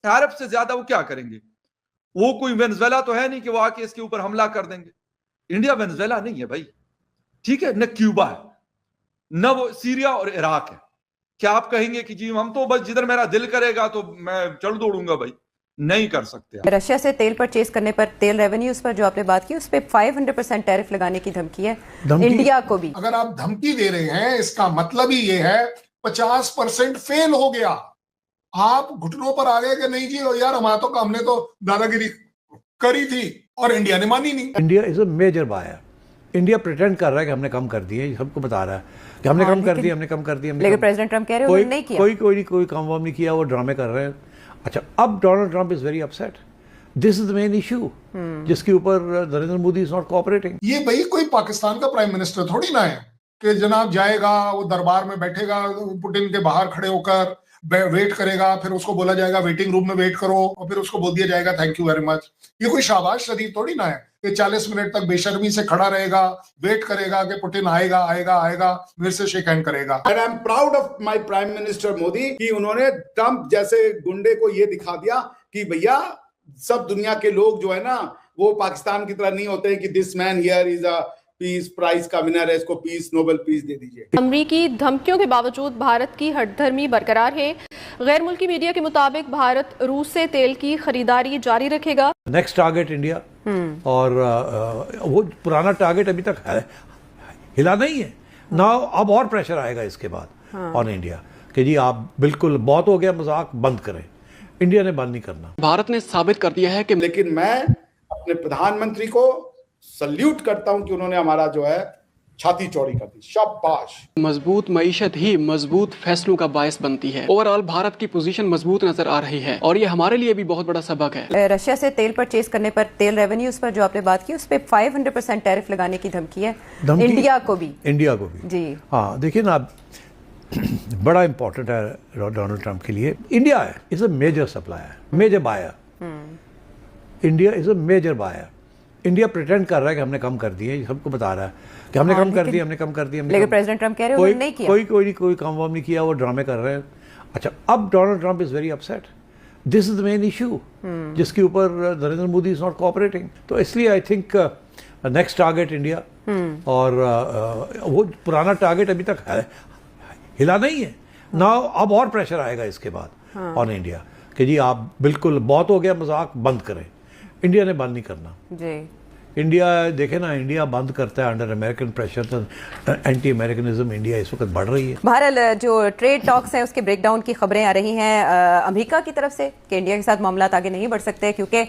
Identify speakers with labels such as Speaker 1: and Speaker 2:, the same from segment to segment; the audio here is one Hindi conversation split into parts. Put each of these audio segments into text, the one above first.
Speaker 1: अरब से ज्यादा वो क्या करेंगे? वो कोई वेनेजुएला तो है नहीं कि वो आके इसके ऊपर हमला कर देंगे। इंडिया वेनेजुएला नहीं है भाई, ठीक है, न क्यूबा है, न वो सीरिया और इराक है। क्या आप कहेंगे कि जी हम तो बस जिधर मेरा दिल करेगा तो मैं चल दौड़ूंगा? भाई नहीं कर सकते आप।
Speaker 2: रशिया से तेल परचेज करने पर, तेल रेवेन्यूज पर जो आपने बात की, उस पर 500% टैरिफ लगाने की धमकी है इंडिया को भी।
Speaker 3: अगर आप धमकी दे रहे हैं, इसका मतलब ही ये है 50% फेल हो गया। आप घुटनों पर आ गए कि नहीं जी यार हमारा तो हमने तो दादागिरी करी थी और इंडिया ने मानी नहीं।
Speaker 4: India is a major buyer. India pretend कर रहा है कि हमने कम कर दिए, सबको बता रहा है कि हमने कम कर दिया, हमने कम कर दिया।
Speaker 2: लेकिन प्रेसिडेंट ट्रंप कह रहे हैं उन्होंने नहीं किया।
Speaker 4: कोई काम वाम नहीं किया, वो ड्रामे कर रहे हैं। अच्छा, अब Donald Trump is very upset. This is the main issue जिसके ऊपर Narendra Modi is not cooperating.
Speaker 3: ये भाई कोई पाकिस्तान का प्राइम मिनिस्टर थोड़ी ना है कि जनाब जाएगा वो दरबार में बैठेगा पुतिन के बाहर खड़े होकर वेट करेगा, फिर उसको बोला जाएगा वेटिंग रूम में वेट करो और फिर उसको बोल दिया जाएगा थैंक यू वेरी मच। ये कोई शाबाश शरीफ थोड़ी ना है कि 40 मिनट तक बेशर्मी से खड़ा रहेगा, वेट करेगा कि पुतिन आएगा आएगा आएगा, मेरे से शेक हैंड करेगा।
Speaker 5: And I am proud of my prime minister Modi कि उन्होंने ट्रंप जैसे गुंडे को ये दिखा दिया कि भैया सब दुनिया के लोग जो है ना वो पाकिस्तान की तरह नहीं होते कि this man here is a peace prize का विनर है, इसको पीस नोबेल पीस दे दीजिए।
Speaker 6: अमरीकी धमकियों के बावजूद भारत की हठधर्मी बरकरार है। गैर मुल्की मीडिया के मुताबिक भारत रूस से तेल की खरीदारी जारी रखेगा।
Speaker 4: नेक्स्ट टारगेट इंडिया, और वो पुराना टारगेट अभी तक है, हिला नहीं है ना। अब और प्रेशर आएगा इसके बाद ऑन इंडिया कि जी आप बिल्कुल बहुत हो गया, मजाक बंद करें। इंडिया ने बंद नहीं करना।
Speaker 7: भारत ने साबित कर दिया है कि,
Speaker 5: लेकिन मैं अपने प्रधानमंत्री को सल्यूट करता हूं कि उन्होंने हमारा जो है छाती चौड़ी कर दी। शाबाश।
Speaker 7: मजबूत मईशत ही मजबूत फैसलों का बायस बनती है। ओवरऑल भारत की पोजीशन मजबूत नजर आ रही है और ये हमारे लिए भी बहुत बड़ा सबक है।
Speaker 2: रशिया से तेल परचेज करने पर, तेल रेवेन्यूज पर जो आपने बात की, उस पर 500% टैरिफ लगाने की धमकी है इंडिया को भी।
Speaker 4: जी हाँ, देखिए ना, बड़ा इंपॉर्टेंट है डोनाल्ड ट्रंप के लिए। इंडिया है is a major supplier, major buyer. India is a major buyer. India pretend कर रहा है कि हमने कम कर दिए, सबको बता रहा है कि हमने कम कर दिया, हमने कम कर दिया।
Speaker 2: लेकिन प्रेसिडेंट ट्रंप कह रहे हैं उन्होंने नहीं किया।
Speaker 4: कोई काम वाम नहीं किया, वो ड्रामे कर रहे हैं। अच्छा, अब Donald Trump is very upset. This is the main issue जिसके ऊपर Narendra Modi is not cooperating. तो इसलिए I think next target India, और वो पुराना टारगेट अभी तक है, हिला नहीं है ना। अब और प्रेशर आएगा इसके बाद ऑन इंडिया कि जी आप बिल्कुल बहुत हो गया, मजाक बंद करें। इंडिया ने बंद नहीं करना जी। इंडिया देखे ना, इंडिया बंद करता है अंडर अमेरिकन प्रेशर, तो एंटी अमेरिकनिज्म इंडिया इस वक्त बढ़ रही है।
Speaker 2: बहरहाल जो ट्रेड टॉक्स हैं उसके ब्रेकडाउन की खबरें आ रही हैं अमेरिका की तरफ से कि इंडिया के साथ मामला आगे नहीं बढ़ सकते क्योंकि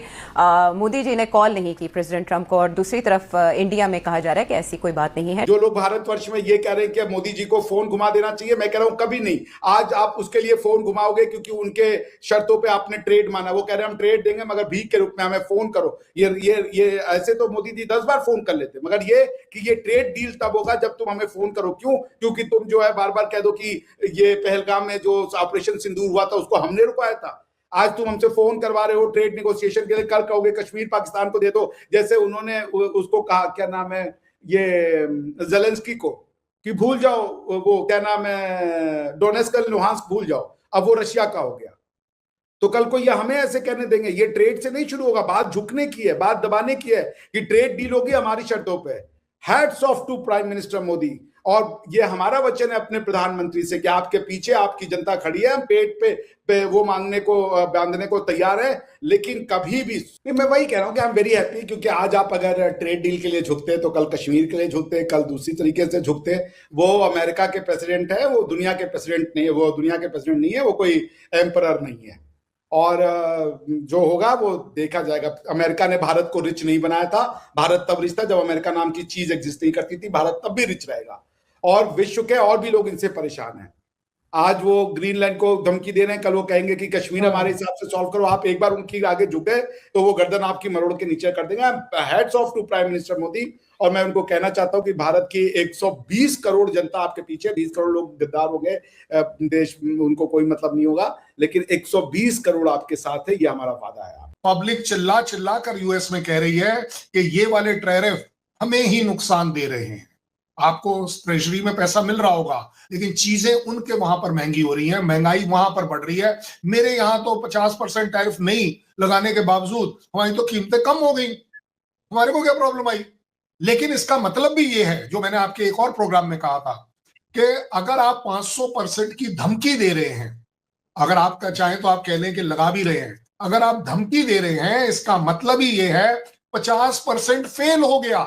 Speaker 2: मोदी जी ने कॉल नहीं की प्रेसिडेंट ट्रंप को, और दूसरी तरफ इंडिया में कहा जा रहा है कि ऐसी कोई बात नहीं है।
Speaker 5: जो लोग भारतवर्ष में ये कह रहे हैं कि मोदी जी को फोन घुमा देना चाहिए, मैं कह रहा हूं कभी नहीं। आज आप उसके लिए फोन घुमाओगे क्योंकि उनके शर्तों पे आपने ट्रेड माना। वो कह रहे हैं हम ट्रेड देंगे मगर भीख के रूप में हमें फोन करो। ये ऐसे तो मोदी जी 10 बार फोन कर लेते, मगर ये कि ये ट्रेड डील तब होगा जब तुम हमें फोन करो। क्यों? क्योंकि तुम जो है बार बार कह दो कि ये पहलगाम में जो ऑपरेशन सिंदूर हुआ था उसको हमने रुकाया था। आज तुम हमसे फोन करवा रहे हो ट्रेड नेगोशिएशन के लिए, कल कहोगे कश्मीर पाकिस्तान को दे दो। जैसे उन्होंने उसको कहा, क्या नाम है, ये ज़ेलेंस्की को, कि भूल जाओ वो क्या नाम है, डोनेस्क लुहांस्क भूल जाओ, अब वो रशिया का हो गया। तो कल को ये हमें ऐसे कहने देंगे? ये ट्रेड से नहीं शुरू होगा, बात झुकने की है, बात दबाने की है कि ट्रेड डील होगी हमारी शर्तों पे। Hats off to prime minister Modi. और ये हमारा वचन है अपने प्रधानमंत्री से कि आपके पीछे आपकी जनता खड़ी है, हम पेट पे वो मांगने को बांधने को तैयार है, लेकिन कभी भी मैं वही कह रहा हूं कि आई एम वेरी हैप्पी, क्योंकि आज आप अगर ट्रेड डील के लिए झुकते तो कल कश्मीर के लिए झुकते, कल दूसरी तरीके से झुकते। वो अमेरिका के प्रेसिडेंट है, वो दुनिया के प्रेसिडेंट नहीं है, वो दुनिया के प्रेसिडेंट नहीं है, वो कोई एम्परर नहीं है। और जो होगा वो देखा जाएगा। अमेरिका ने भारत को रिच नहीं बनाया था। भारत तब रिच था जब अमेरिका नाम की चीज एग्जिस्ट नहीं करती थी। भारत तब भी रिच रहेगा और विश्व के और भी लोग इनसे परेशान हैं। आज वो ग्रीनलैंड को धमकी दे रहे हैं, कल वो कहेंगे कि कश्मीर हमारे हिसाब से सॉल्व करो। आप एक बार उनकी आगे झुके तो वो गर्दन आपकी मरोड़ के नीचे कर देंगे। Hats off to prime minister Modi. और मैं उनको कहना चाहता हूं कि भारत की 120 करोड़ जनता आपके पीछे, 20 करोड़ लोग गद्दार हो गए, देश उनको कोई मतलब नहीं होगा, लेकिन 120 करोड़ आपके साथ है, ये हमारा वादा है।
Speaker 3: पब्लिक चिल्ला चिल्ला कर यूएस में कह रही है कि ये वाले टैरिफ हमें ही नुकसान दे रहे हैं। आपको ट्रेजरी में पैसा मिल रहा होगा, लेकिन चीजें उनके वहां पर महंगी हो रही हैं, महंगाई वहां पर बढ़ रही है। मेरे यहां तो 50% टैरिफ नहीं लगाने के बावजूद हमारी तो कीमतें कम हो गई, हमारे को क्या प्रॉब्लम आई? लेकिन इसका मतलब भी ये है, जो मैंने आपके एक और प्रोग्राम में कहा था, कि अगर आप 500% की धमकी दे रहे हैं, अगर आप चाहें तो आप कह लें कि लगा भी रहे हैं, अगर आप धमकी दे रहे हैं, इसका मतलब ही ये है 50% फेल हो गया।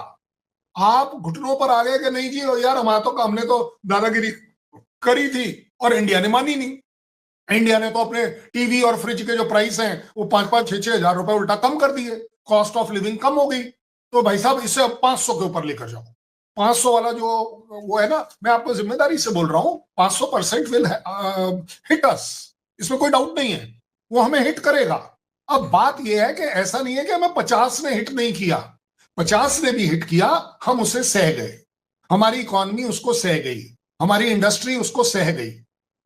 Speaker 3: आप घुटनों पर आ गए कि नहीं जी यार, हमने तो दादागिरी करी थी और इंडिया ने मानी नहीं। इंडिया ने तो अपने टीवी और फ्रिज के जो प्राइस हैं वो 5-5, 6-6 हजार रुपए उल्टा कम कर दिए, कॉस्ट ऑफ लिविंग कम हो गई। तो भाई साहब इससे अब 500 के ऊपर लेकर जाओ। 500 वाला जो वो है ना, मैं आपको जिम्मेदारी से बोल रहा हूं, 500% विल हिट अस, इसमें कोई डाउट नहीं है, वो हमें हिट करेगा। अब बात यह है कि ऐसा नहीं है कि हमें 50 ने हिट नहीं किया, 50 ने भी हिट किया, हम उसे सह गए, हमारी इकॉनमी उसको सह गई, हमारी इंडस्ट्री उसको सह गई।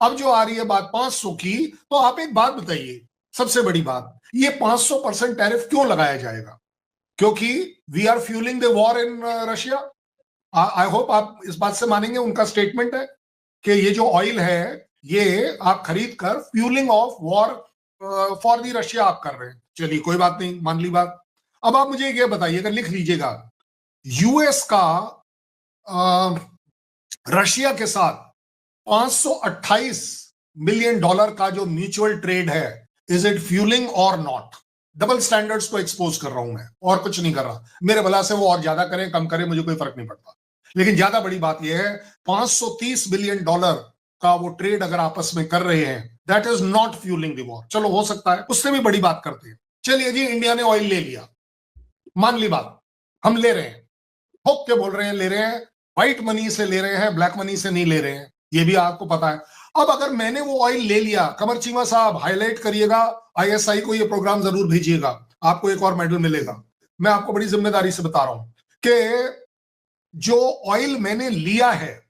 Speaker 3: अब जो आ रही है बात 500 की, तो आप एक बात बताइए, सबसे बड़ी बात, ये 500% टैरिफ क्यों लगाया जाएगा? क्योंकि we are fuelling the war in Russia. I hope आप इस बात से मानेंगे, उनका स्टेटमेंट है कि ये जो ऑयल है ये आप खरीद कर fuelling of war for the Russia आप कर रहे हैं। चलिए कोई बात नहीं, मान ली बात। अब आप मुझे ये बताइएगा, लिख लीजिएगा, यूएस का रशिया के साथ $528 मिलियन का जो म्यूचुअल ट्रेड है, इज इट फ्यूलिंग और नॉट? डबल स्टैंडर्ड्स को एक्सपोज कर रहा हूं मैं, और कुछ नहीं कर रहा। मेरे भला से वो और ज्यादा करें कम करें मुझे कोई फर्क नहीं पड़ता, लेकिन ज्यादा बड़ी बात यह है $530 बिलियन का वो ट्रेड अगर आपस में कर रहे हैं, that is not fuelling the war. चलो हो सकता है, उससे भी बड़ी बात करते हैं। चलिए जी, इंडिया ने ऑयल ले लिया, मान ली बात, हम ले रहे हैं, ठोक के बोल रहे हैं ले रहे हैं, व्हाइट मनी से ले रहे हैं, ब्लैक मनी से नहीं ले रहे हैं, ये भी आपको पता है। अब अगर मैंने वो ऑयल ले लिया, कमर चीमा साहब हाईलाइट करिएगा, आईएसआई को ये प्रोग्राम जरूर भेजिएगा, आपको एक और मेडल मिलेगा। मैं आपको बड़ी जिम्मेदारी से बता रहा हूं कि जो ऑयल मैंने लिया है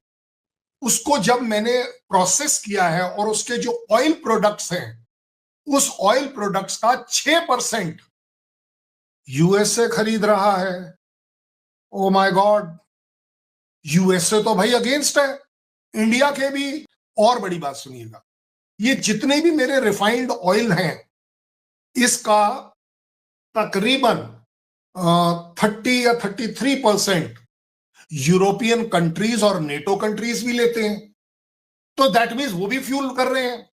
Speaker 3: उसको जब मैंने प्रोसेस किया है और उसके जो ऑयल प्रोडक्ट्स हैं, उस ऑयल प्रोडक्ट्स का 6% यूएसए खरीद रहा है। ओ माय गॉड, यूएसए तो भाई अगेंस्ट है इंडिया के भी। और बड़ी बात सुनिएगा, ये जितने भी मेरे रिफाइंड ऑयल हैं, इसका तकरीबन 30 या 33% यूरोपियन कंट्रीज और नेटो कंट्रीज भी लेते हैं। तो दैट मीन्स वो भी फ्यूल कर रहे हैं।